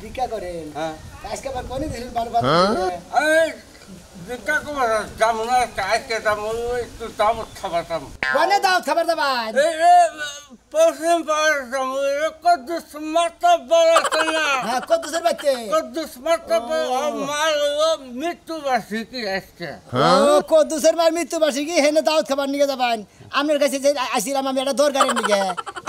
ভিক্ষা করেন আজকে আবার কোন দিন বারবার ভিক্ষা করবো দাম না আজকে দাম একটু দাম খাবার দাম কোনে দাও খাবার দাবার পশ্চিম পাড়ার দাম কদ্দুস মাতা বড় না হ্যাঁ কদ্দুসের বাচ্চা কদ্দুস মাতা মার মৃত্যু বার্ষিকী আজকে ও কদ্দুসের মার মৃত্যু বার্ষিকী হেনে দাও খাবার নিয়ে যাবেন আপনার কাছে যে আসিলাম আমি একটা দরকারের নিয়ে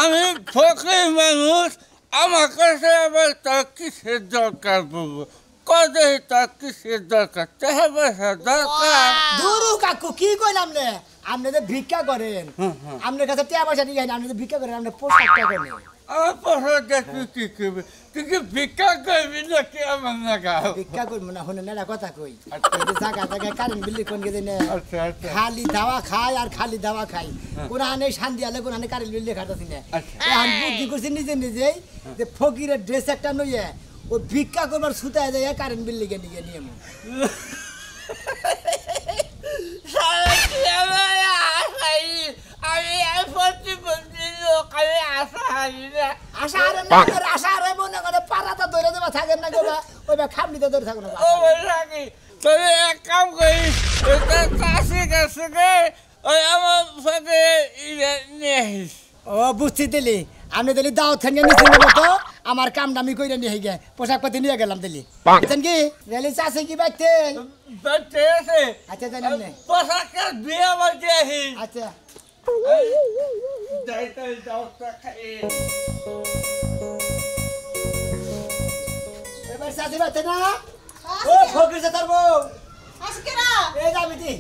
আমি ফকির মানুষ আমার কাছে আবার তার কিসের দরকার বলবো কদে তার কিসের দরকার টাকা পয়সা দরকার দুরু কাকু কি কইলাম নে আপনি যে ভিক্ষা করেন আপনার কাছে টাকা পয়সা নিয়ে আপনি যে ভিক্ষা করেন আপনি পোশাকটা করেন আমার পোশাকটা তুই কি করবি তুই কি ভিক্ষা করবি নাকি আমার নাগা ভিক্ষা করবো না শুনে না কথা কই জায়গা জায়গায় কারেন্ট বিল্লি কোন গেছে না খালি দাওয়া খায় আর খালি দাওয়া খাই কোন আনে শান্তি আলে কোন আনে কারেন্ট বিল্লি খাটাছি না এখন বুদ্ধি করছি নিজে নিজেই যে ফকিরের ড্রেস একটা নইয়ে ও ভিক্ষা করবার সুতায় যায় কারেন্ট বিল্লি কে নিয়ে নিয়ে আশা আরে মনে করে পাড়াটা ধরে দেবা থাকেন না গোবা ওই খামনিতে ধরে থাকো না তবে এক কাম করিস চাষি কাছে ওই আমার সাথে নিয়ে আসিস ও বুঝছি দিলি আমি দিলি দাওয়াত খানিয়ে নিচ্ছি মতো আমার কামটা আমি কইরা নিয়ে গে পোশাক পাতি নিয়ে গেলাম দিলি বুঝছেন কি রেলি চাষে কি বাইতে আছে আচ্ছা জানেন না পোশাকের বিয়ে বাজে আসিস আচ্ছা এবার চাষি বাইতে না ও ফকির সে তার বউ আজকে না এই যাবিতি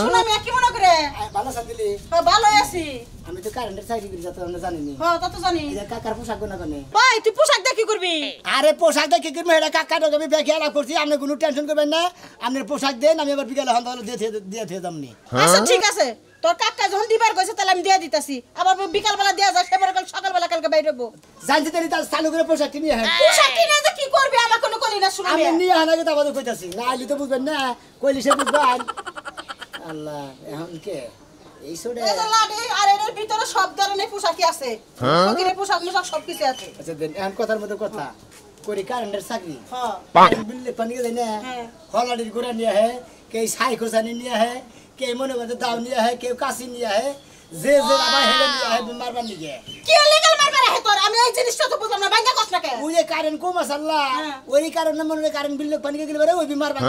শুনা আমি কি মনে করে ভালো সাদিলি ভালো আছি আমি তো কারেন্টের চাকরি করি যত আমরা জানি নি হ্যাঁ তা তো জানি এই কাকার পোশাক কোনা কোনে ভাই তুই পোশাক দিয়ে কি করবি আরে পোশাক দিয়ে কি করবো এটা কাকার আমি ব্যাগে আলাপ করছি আপনি কোনো টেনশন করবেন না আপনার পোশাক দেন আমি আবার বিকালে হন তাহলে দিয়ে দিয়ে দামনি আচ্ছা ঠিক আছে তোর কাকা যখন দিবার কইছে তাহলে আমি দিয়ে দিতাছি আবার বিকাল বেলা দেয়া যায় সেবার কাল সকাল বেলা কালকে বাইরে হবো জানছি তাহলে তার চালু করে পোশাক কিনে হ্যাঁ পোশাক কিনে যে কি করবি আমার কোনো কলি না শুনবি আমি নিয়ে আনাকে তো আমাদের কইতাছি না আইলি তো বুঝবেন না কইলি সে বুঝবেন আল্লাহ এখন কে এই সোডা এই যে লাডি আর এর ভিতরে সব ধরনের পোশাকই আছে ফকিরের পোশাক মোশাক সব কিছু আছে আচ্ছা দেন এখন কথার মধ্যে কথা করি কারেন্টের চাকরি হ্যাঁ বিল্লে পানি দেয় না হলাডির গোড়া নিয়ে হয় কেউ সাই খোসানি নিয়ে হয় কেউ মনে করতে দাও নিয়ে হয় কেউ কাশি নিয়ে হয় যে যে আবার হেলে নিয়ে হয় মারবার নিয়ে কি লিগ্যাল মারবার হে তোর আমি এই জিনিসটা তো বুঝলাম না ভাঙ্গা কষ্ট লাগে ওই যে কারেন্ট কম আসাল্লাহ ওই কারণে মনে হয় কারেন্ট বিল্লে পানি গেলে পারে ওই বিমার বানি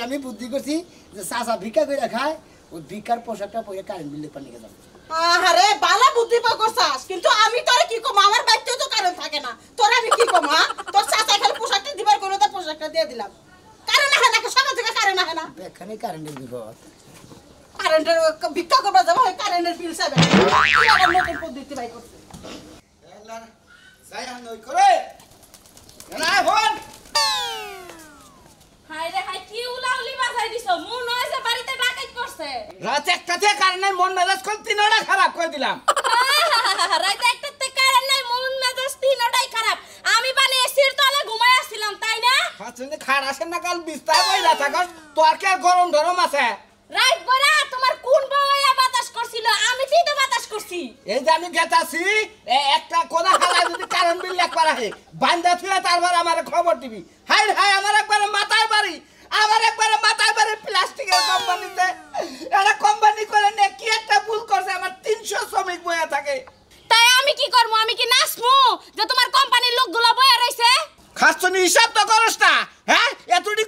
আমি বুদ্ধি করছি যে চাচা ভিক্ষা করে খায় ওই ভিক্ষার পোশাকটা পরে কারেন্ট বিল্লে পানি গেলাম আরে বালা বুদ্ধি পা করছাস কিন্তু আমি তোরে কি কম আমার বাইতে তো কারণ থাকে না তোর আমি কি কম হ্যাঁ তোর চাচা খালি পোশাকটা দিবার করে তো পোশাকটা দিয়ে দিলাম কারণ না না সকাল থেকে কারণ না না এখানে কারেন্টের বিপদ কারেন্টের ভিক্ষা করবা যাবো কারেন্টের বিল চাবে আর নতুন পদ্ধতি বাই করছে যাই আন ওই করে না ফোন হাই রে হাই কি উলাউলি বাজাই দিছো মু নয় যে বাড়িতে ডাকাত করছে রাত একটাতে কারণে মন মেজাজ কোন তিনটা খারাপ করে দিলাম রাত একটাতে কারণ নাই মন মেজাজ তিনটাই খারাপ আমি মানে এসির তলে ঘুমায় আসছিলাম তাই না হাসলে খাড় আসেন না কাল বিস্তার কইরা থাকস তোর কি আর গরম ধরম আছে রাত বড়া তোমার কোন বউয়া বাতাস করছিল আমি তুই তো বাতাস করছি এই যে আমি গেতাছি একটা কোনা হালা যদি কারেন্ট বিল একবার আহে বান্দা থুয়া তারপর আমার খবর দিবি হাই হাই আমার একবার মাথায় বাড়ি আমার একবার মাথায় বাড়ি প্লাস্টিকের কোম্পানিতে এটা কোম্পানি করে নে কি একটা ভুল করছে আমার 300 শ্রমিক বয়া থাকে তাই আমি কি করব আমি কি নাচমু যে তোমার কোম্পানির লোকগুলো বয়া রইছে খাসনি হিসাব তো করস না হ্যাঁ এতটি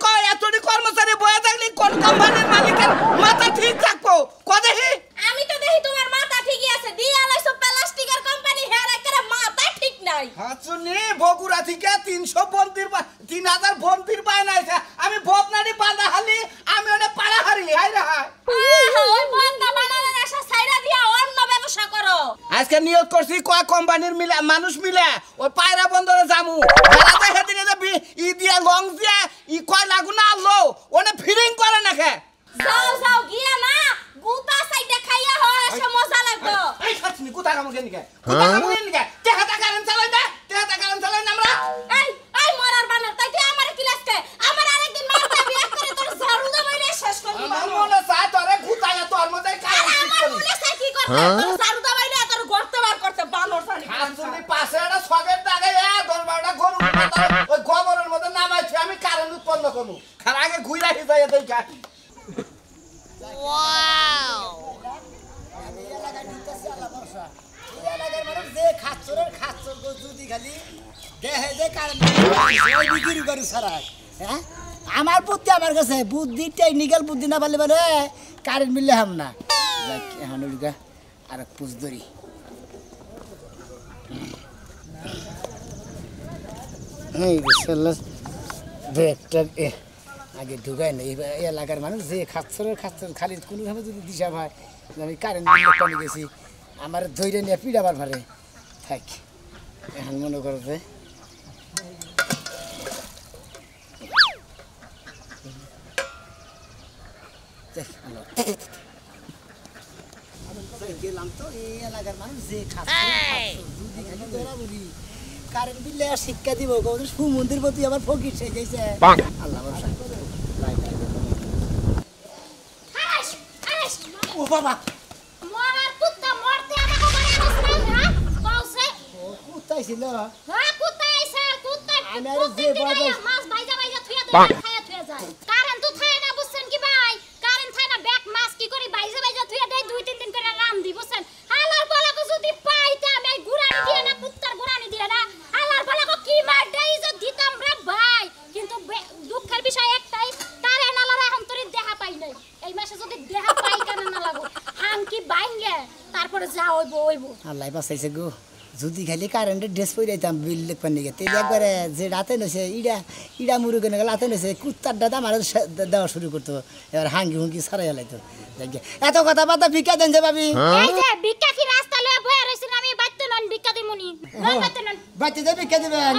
কর্মচারী বয়া থাকলে কোন কোম্পানির মালিকের মাথা ঠিক থাকবো কদেহি আমি তো দেখি তোমার মাথা ঠিকই আছে দিয়া লাইছো প্লাস্টিকের কোম্পানি হেরা করে মাথা ঠিক নাই হাসনি বগুড়া থেকে 300 বন্দির 3000 বন্দির বানাইছে আমি বদনানি বাঁধা হালি আমি ওটা পাড়া হারি হাই রে হাই ওই বন্ধা বানানোর আশা ছাইরা দিয়া অন্য ব্যবসা করো আজকে নিয়োগ করছি কয় কোম্পানির মিলে মানুষ মিলে ওই পায়রা বন্দরে জামু হেরাতে হেদিনে যে ই দিয়া লং দিয়া ই কয় লাগু না আলো ওনে ফিলিং করে নাকে যাও যাও গিয়া না গুতা সাইডে খাইয়া হয় সে মজা লাগতো এই খাচ্ছি গুতা কাম কেন নিকে গুতা কাম কেন নিকে তেহাটা কারেন্ট চালাই না তেহাটা কারেন্ট চালাই না আমরা এই মরার বানর তাই তুই আমারে কি লাগছে আমার আরেকদিন মারতে বিয়ে করে তোর ঝাড়ু দে মাইরে শেষ সারু দাবাইলে তোর গর্তে বার করতে বানর জানি তুমি পাশে একটা ছগের দাগে 10-12টা গরু ওই গোবরের মধ্যে নামাইছি আমি কারেন্ট উৎপন্ন করবো খার আগে ঘুরে যাই এটাই কাটি যে খাচ্চরের খাচ্চর যদি খালি দেহে যে কারেন্ট বিক্রি করি সারা হ্যাঁ আমার বুদ্ধি আমার কাছে বুদ্ধি টেকনিক্যাল বুদ্ধি না পারলে বলে কারেন্ট মিললে হাম না এখন ওইটা আর পুষ ধরি ব্রেকটা আগে ঢুকায় না এই এলাকার মানুষ যে খাচ্ছরের খাচ্ছর খালি কোনোভাবে যদি দিশা হয় আমি কারেন্ট বিল কমে গেছি আমার ধৈর্য নিয়ে পিড়াবার পারে থাক এখন মনে করো যে গেলাম তো এই এলাকার মানুষ যে কারেন্ট বিলে শিক্ষা দিব মন্দির প্রতি আবার ফকির সে গেছে আল্লাহ ও বাবা মরার কুত্তা মরতে আমাকে বানাইছিস না কওছে কুত্তাই ছিল হ্যাঁ কুত্তা আইছে কুত্তা আমি আর যে বড় মাছ ভাইজা ভাইজা থুয়া তো খায়া থুয়া যায় কারেন্ট তো থায় না বুঝছেন কি ভাই কারেন্ট থায় না ব্যাক মাছ কি করি ভাইজা ভাইজা থুয়া দেই 2-3 দিন করে রাম দি বুঝছেন হালার বলাকে যদি পাইতে আমি গুরানি দিয়ে না কুত্তার গুরানি দিয়ে না হালার বলাকে কি মার দেই যে দিতাম রে ভাই কিন্তু দুঃখের বিষয় একটাই কারেন্ট আলার এখন তোর দেখা পাই নাই এই মাসে যদি দেখা পাই কেন না লাগো হাঙ্কি বাইঙ্গে তারপরে যা হইব আল্লাহ বাঁচাইছে গো যদি খালি কারেন্টের ড্রেস পরে যাইতাম বিল লেখবার নিকে তেল একবারে যে রাতে নছে ইডা মুরুগে নাকি রাতে নছে কুত্তার দাদা আমার দেওয়া শুরু করতো এবার হাঙ্গি হুঙ্কি সারাই হলাইতো এত কথা বার্তা ভিক্ষা দেন যে ভাবি এই যে ভিক্ষা কি রাস্তা লয়ে বয়ে রইছেন আমি বাইতে নন ভিক্ষা দিমুনি বাইতে নন বাচ্চা যে ভিক্ষা দিবেন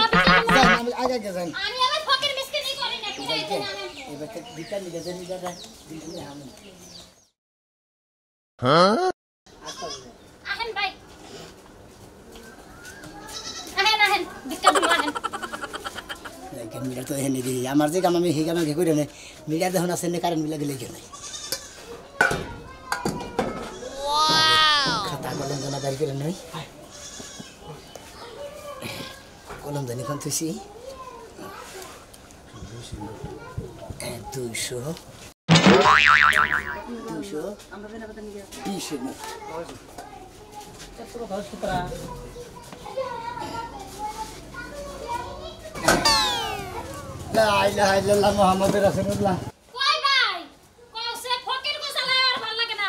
আমি আগে যান আমি আবার ফকির মিসকিনি করি না কিরাইতে না এবার ভিক্ষা নিতে যে নিতে আহেন ভাই আহেন ভিক্ষা দিমু আহেন মিটার তো এনে দিই আমার যে কাম আমি সেই কাম আগে করি না মিটার যখন আছে কারেন্ট বিল গেলে কেন খাতা কলম জানা বের করে নই কলম জানি কোন তুই 200 লা ইলাহা ইল্লাল্লাহ মুহাম্মাদুর রাসূলুল্লাহ কই ভাই কইছে ফকির কো চালায় আর ভাল লাগে না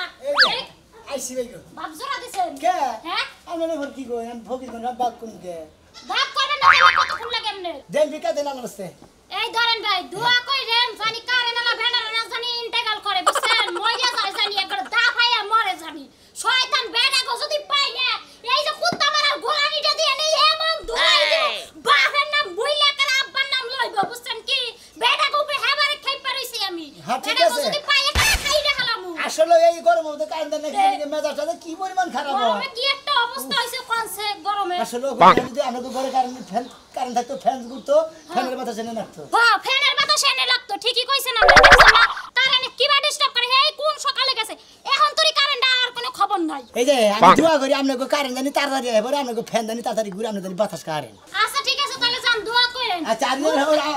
আইসি ভাই গো বাপ জোড়া দিছেন কে হ্যাঁ আমি না কি গো আমি ফকির কোন বাপ কোন কে বাপ করবেন না কতক্ষণ লাগে এমনে দেন ভিক্ষা দেন আমার কাছে এই ধরেন ভাই দোয়া কইরেন জানি কারে নালা ভেনার না জানি ইন্তেকাল করে বুঝছেন মইয়া যায় জানি একবার দা ফাইয়া মরে জানি শয়তান বেড়া গো যদি পাই না এই যে কুত্তা মারার গোলানিটা দিয়ে নেই এমন ধুলাই দিব বাপের নাম বইলা করে আব্বার নাম লইব বুঝছেন কি বেড়া গো উপরে হেবারে খাই পারিছি আমি হ্যাঁ, ঠিক বেড়া গো আছে। যদি পাই একটা খাই দেখালামু আসলে এই গরমের মধ্যে কারেন্ট দেন নাকি মেজাজটা কি পরিমাণ খারাপ হয় গরমে কি একটা অবস্থা হইছে কোনছে গরমে আসলে যদি আমাদের ঘরে কারেন্ট থাকতো ফ্যান ঘুরতো ফ্যানের মাথা চেনে রাখতো হ্যাঁ ফ্যানের বাতাস এনে লাগতো ঠিকই কইছেন আপনি দেখছেন না কারেন্ট কিবা ডিস্টার্ব করে এই কোন সকালে গেছে এখন তোরই কারেন্ট আর কোনো খবর নাই এই যে আমি দোয়া করি আপনাকে কারেন্ট জানি তাড়াতাড়ি এবারে আপনাকে ফ্যান জানি তাড়াতাড়ি ঘুরে আপনাদের জানি বাতাস কারেন্ট আচ্ছা ঠিক আছে তাহলে যান দোয়া করেন আচ্ছা আর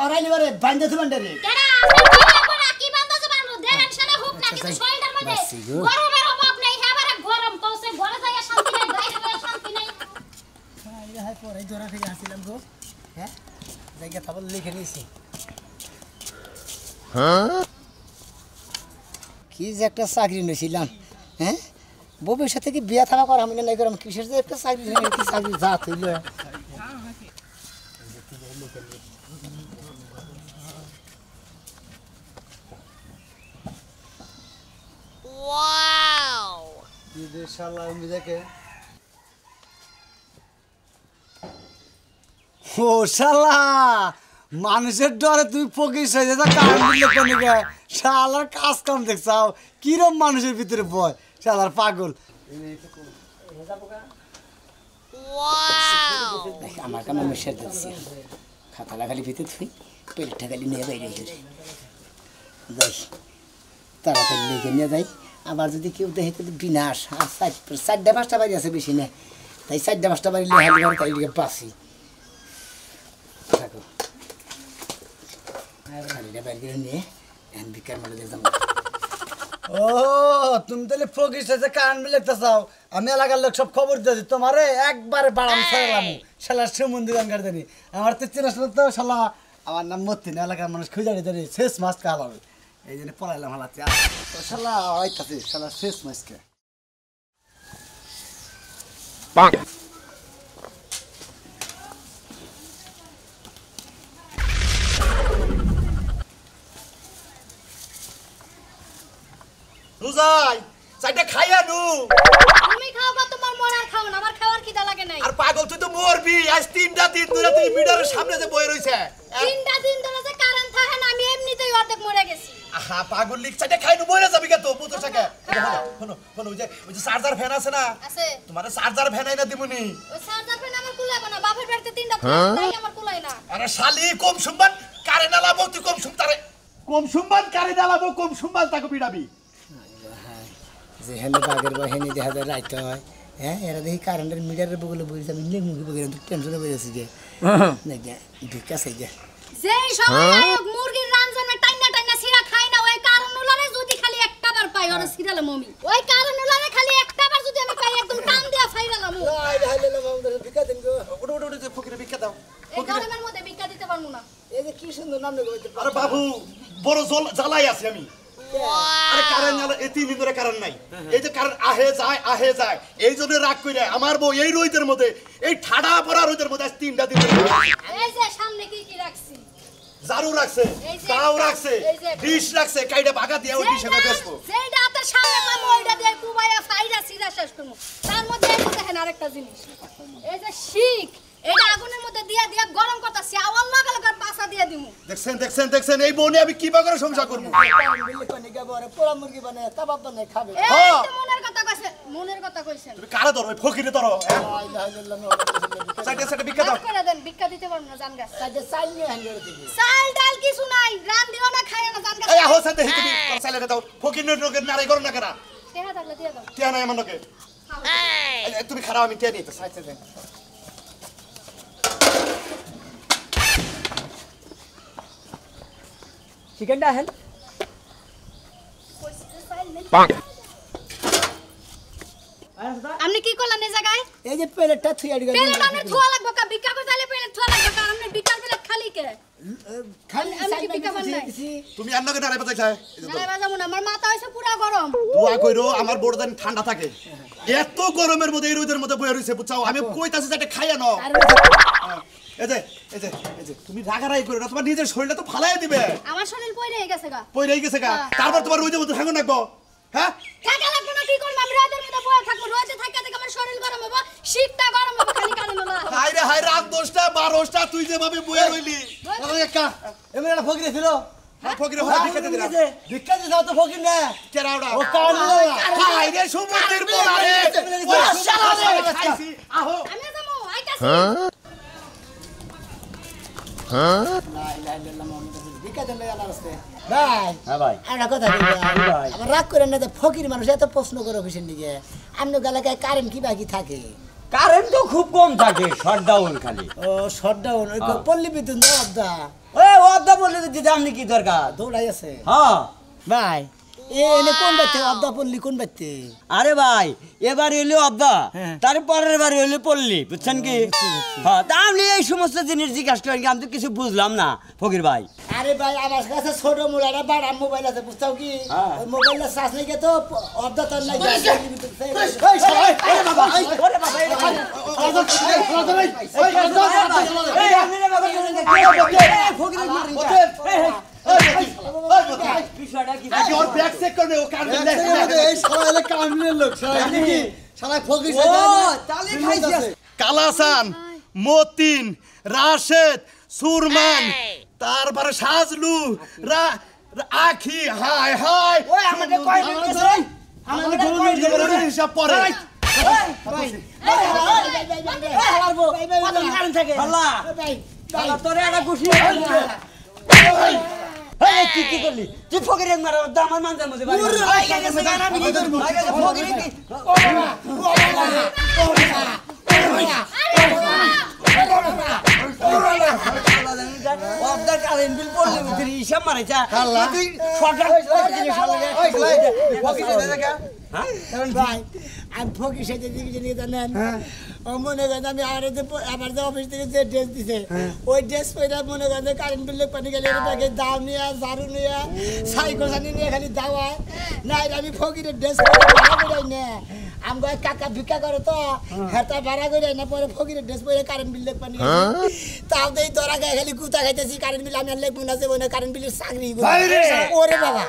ওরাইলি বারে বান্ধে তো বান্ডারে কেডা আপনি কি করে কি বান্দা যে বান্দা দেখেন সেটা হোক না কিন্তু শরীরের মধ্যে বাসি গো। গরমের অভাব নেই এবারে গরম কইছে ঘরে যাইয়া শান্তি নাই বাইরে যাইয়া শান্তি নাই হাই পরে জোড়া থেকে আসছিলাম গো হ্যাঁ জায়গা তারপর লিখে নিয়েছি কি যে একটা চাকরি নিয়েছিলাম হ্যাঁ ভবিষ্যৎ থেকে বিয়া থাকা করা আমি নাই করাম কিসের যে একটা চাকরি কি চাকরি জাত হইল ও শালা মানুষের ডরে তুমি ফকির হয়ে যা কারেন্ট দিলে কোনে গে শালার কাজ কাম দেখছাও কিরম মানুষের ভিতরে বয় শালার পাগল আমার কাম আমি সেরে দিচ্ছি খাতাটা খালি ভিতরে থুই প্লেটটা খালি নিয়ে বাইরে যাই তাড়াতাড়ি লিখে নিয়ে যাই আবার যদি কেউ দেখে তাহলে বিনাশ। আর 4টা-5টা বাড়ি আছে বেশি না, তাই 4টা-5টা বাড়ি হালি তাই দিকে বাসি থাকো। আর হালিটা বাড়ি করে নিয়ে এখন বিকার মাঠে দেখতাম। ও তুমি তাহলে ফকির সাথে কারেন্ট বিল দেখতে চাও? আমি এলাকার লোক সব খবর দিয়েছি তোমারে একবারে বাড়াম ছাড়লাম শালা সুমন্দির গান গাড়ি আমার তো চেনা শোনা তো শালা আমার নাম মতিন এলাকার মানুষ খুঁজে ধরে শেষ মাছ কাল হবে এই জন্য পড়াইলাম হালাতে শালা হইতাছে শালা শেষ মাছকে রুজাই চাইটা খাইয়া নু। তুমি খাও বা তোমার মরার খাও না, আমার খাওয়ার খিদা লাগে নাই। আর পাগল তুই তো মরবি। আজ 3টা দিন ধরে তুই মিটারের সামনে যে বয়ে রইছে। 3টা দিন ধরে যে কারেন্ট থাকে না, আমি এমনিতেই অর্ধেক মরে গেছি। আহা পাগল লিখ চাইটা খাই নু বইরা যাবি কে তো পুত্র সাকে। শোনো শোনো ওই যে চার্জার ফ্যান আছে না, আছে তোমার চার্জার ফ্যান আইনা দিমুনি। ওই চার্জার ফ্যান আমার কুলাইব না, বাপের বাড়িতে 3টা তাই আমার কুলাই না। আরে শালি কম সুম্বান কারে নালাবো তুই কম সুমতারে কম সুম্বান কারে নালাবো কম সুম্বান তাকে পিড়াবি। যে হেলে বাগের বা হেনে দেখা যায় রাইতে হয়। হ্যাঁ এরা দেখি কারেন্টের মিটারের বগলে বলছে আমি লেগ মুখে বগলে টেনশনে বেড়েছি যে না ভিক্ষা চাই যে যেই সময় আয়োগ মুরগির রামজানে টাইনা টাইনা সিরা খাই না, ওই কারণুলারে যদি খালি একটা বার পাই ওরে সিরালে মমি, ওই কারণুলারে খালি একটা বার যদি আমি পাই একদম টান দিয়া ফাইরালাম। আইলে হাইলে আমাদের ভিক্ষা দেন গো। ওটা ওটা ওটা ফকিরে ভিক্ষা দাও। এই গরমের মধ্যে ভিক্ষা দিতে পারমু না। এই যে কি সুন্দর নাম নেই বলতে আরে বাবু বড় জ্বালাই আছি আমি। আরে কারেন্ট নালে এই 3 দিন ধরে কারেন্ট নাই। এই যে কারেন্ট আহে যায় এই জন্য রাগ কইরা আমার বউ এই রোদের মধ্যে এই ঠাডা পড়া রোদের মধ্যে আজ 3টা দিন ধরে এই যে সামনে কি কি রাখছি, জারু রাখছে, তাও রাখছে, ডিশ রাখছে, কাইডা ভাগা দিয়া ওই ডিশে বেচবো। যেটা আপনার সামনে পাবো ওইটা দিয়ে কুবাইয়া ফাইরা সিরা শেষ করবো। তার মধ্যে এই যে দেখেন আরেকটা জিনিস, এই যে শিক এটা আগুনের মধ্যে দিয়া দিয়া গরম করতেছি, আওয়াজ লাগালে পাছা দিয়ে দিমু। দেখছেন দেখছেন দেখছেন এই বনে আমি কি করে সংসার করব। বিল্লি কোনে গাবো আরে পোড়া মুরগি বানায় কাবাব বানায় খাবে। এই তো মনের কথা কইছে, মনের কথা কইছেন। তুমি কারে ধরো ওই ফকিরে ধরো। আইলে হাইলে সাইডে সাইডে ভিক্ষা দাও। মাফ করে দেন, ভিক্ষা দিতে পারবো না জান গাছ। সাইডে চাইল নিয়ে হাঙ্গের দিকে চাল ডাল কিছু নাই, রান দিও না খাইও না জান গাছ। এই আহো সাইডে তুমি সাইলে দাও ফকির নকে নারে করো না কেন। টেহা থাকলে দিয়ে দাও। কে নাই আমার নকে তুমি খারাপ আমি কে নিতে আচ্ছা দেন চিকেনটা হেন আপনি কি করলেন এই জায়গায়? এই যে প্লেটটা থুইয়া দিগা পেলেট আপনি ধোয়া লাগবে কা, ভিক্ষা করতে হলে পেলেট ধোয়া লাগবে কা, আপনি ভিক্ষার প্লেট খালি কে? খালি আমি কি ভিক্ষা বানাই? তুমি আর নকে নারে বাজাই খায়। না বাজাবো না, আমার মাথা হইছে পুরা গরম। দোয়া কইরো আমার বড় জানি ঠান্ডা থাকে। এত গরমের মধ্যে এই রোদের মধ্যে বইয়া রইছে বুঝছাও। আমি কইতাছি যে এটা খাইয়া নাও। এই যে এই যে এই যে তুমি রাগারাই করো না, তোমার নিজের শরীরটা তো ফালাই দিবে। আমার শরীর পইরে গেছে গা। পইরাই গেছে গা। তারপর তোমার রোদের মধ্যে থাকো নাকবো। হ্যাঁ থাকা লাগবে না, কি করব আমি রোদের মধ্যে বসে থাকবো, রোদে থাকা থেকে আমার শরীর গরম হবে, শীতটা গরম হবে, খালি কানে না। হাই রে হাই রাত 10টা 12টা তুই যেভাবে বইয়া রইলি। একা এমন একটা ফকির ছিল হ্যাঁ ফকিরে হলে ভিক্ষা দিয়ে দিলাম। ভিক্ষা দিতে তো ফকির না কেরাউডা ও কারণ হাই রে সমুদ্রের পোলা রে ও শালা রে খাইছি আহো। আমি যাবো আইতাছি। ভাই হ্যাঁ ভাই একটা কথা বলবো আমার রাগ করে না, ফকির মানুষ এত প্রশ্ন করে অফিসের দিকে আপনি এলাকায় কারেন্ট কি বাকি থাকে? কারেন্ট তো খুব কম থাকে, শটডাউন খালি। ও শটডাউন ওই পল্লী বিদ্যুৎ না অবদা ওই অর্ধা বললে তো দিতে আপনি কি দরকার? দৌড়াই আছে হ্যাঁ ভাই এনে কোন বাড়তে অবদা পল্লী কোন বাড়তে? আরে ভাই এবার এলো অর্ধা, হ্যাঁ। তারপরের বার এলো পল্লী, বুঝছেন কি? হ্যাঁ তা আপনি এই সমস্ত জিনিস জিজ্ঞাসা করেন কি? আমি তো কিছু বুঝলাম না ফকির ভাই। আরে ভাই আমার কাছে ছোট মোবাইল বাড়া মোবাইল আছে বুঝছাও কি? ওই মোবাইলের চার্জ নেই তো অবদা তোর নাই ওর ব্যাগ চেক করবে ও কার দেখ এই শালা কামনের লোক শালা কি শালা ফকির ও তালে খাইছিস কালাসান মতিন রাশেদ সুরমান তারপরে সাজলু আখি হাই হাই ওই আমাদের কয় মিনিট গেছে? আমাদের গরমের জবরের হিসাব পড়ে আল্লাহ আল্লাহ তোরে একটা খুশি এই তুই কি করলি তুই ফকিরের মারা আমার মানজার মধ্যে বাড়ি আমি কি করব ফকিরে কি অবদার কারেন্ট বিল পড়লে তুই হিসাব মারাইছা তুই শর্টকাট ভাই আমি ফকির সাথে দিকে জানেন ও মনে করেন আমি আমার যে অফিস থেকে যে ড্রেস দিছে ওই ড্রেস পরে মনে করেন কারেন্ট বিল পানি গেলে এটাকে দাম নিয়ে ঝাড়ু নিয়ে সাইকেল সানি নিয়ে খালি দাওয়া নাই আমি ফকিরের ড্রেস পরে ভাড়া করে নে আমগো কাকা ভিক্ষা করে তো হেতা ভাড়া করে না পরে ফকিরের ড্রেস পরে কারেন্ট বিল পানি তাও দেই তোরা খালি কুতা খাইতেছি কারেন্ট বিল আমি আর লেখবো না যে কারেন্ট বিলের চাকরি ওরে বাবা